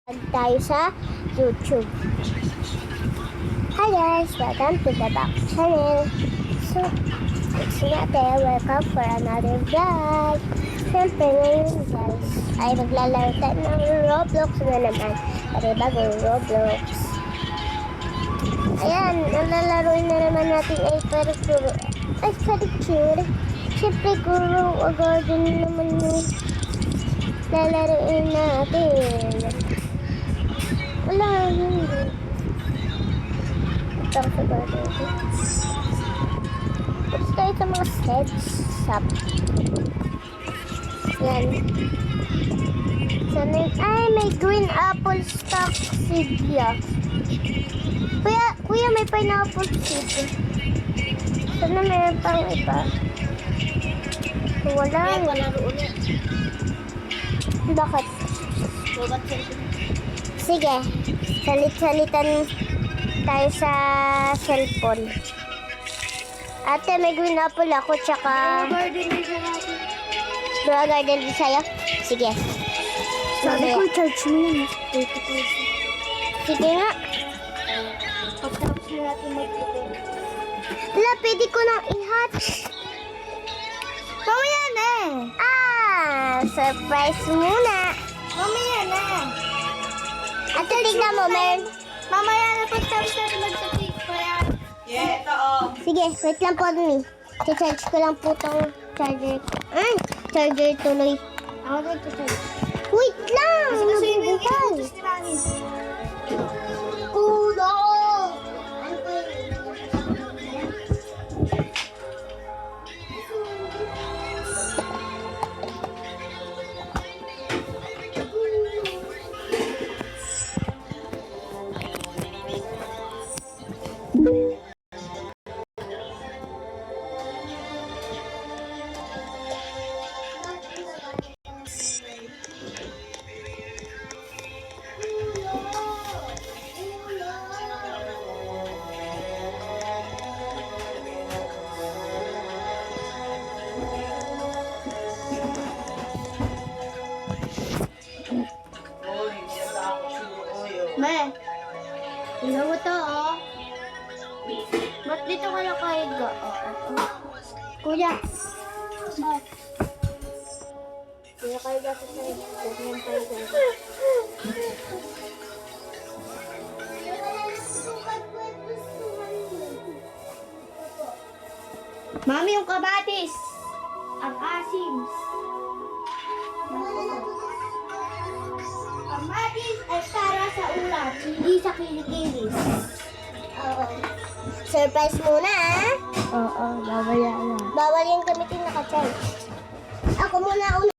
Tayo sa YouTube. Hi guys! Welcome to the back channel. So, it's natin. Welcome for another vlog. Siyempre ngayon guys, ay maglalaro tayo ng Roblox na naman. Pare bagong Roblox. Ayan, nalalaro na naman natin ay parkour. Ay, parkour. Siyempre, Guru Garden naman yung lalaroin natin. Wala, hindi. Ito sa garden. Tapos tayo sa mga heads up. Yan. Sana ay, may green apple stock seed ya. Kuya, may pineapple seed. Sana meron pang iba. Wala. Kaya palaro ulit. Bakit? Robot Sige, salit-salitan tayo sa cellphone. Ate, may green apple ako, tsaka garden din sa natin. Bro Garden din sa'yo? Sige. Sabi ko, charge mo yun. 80%. Sige nga. Pagtapos na natin mag-ipon. Wala, pwede ko nang i-hatch. Mamaya na! Surprise muna. Mamaya na! Ate, tignan mo, meron. Mamaya na pagtapos natin mag-ipon. Kaya... Yeah, ito Sige, wait lang po, Mami. I-charge ko lang po tong charger. Charger tuloy. Ako nag-charge. Wait lang! Kasi yun yung Mabubuhay. i-adjust namin. Kulo! Me, tingnan mo to, oh. Ba't dito ka nakahiga? Kuya. Kuya, kahiga sa side. Huwag mong kahiga. Mami, yung kabatis. Ang asim. Kamatis ay para sa ulam, hindi sa kilikili. Surprise muna, ah. Oo, babaya na. Bawal yung gamitin naka-charge. Ako muna una.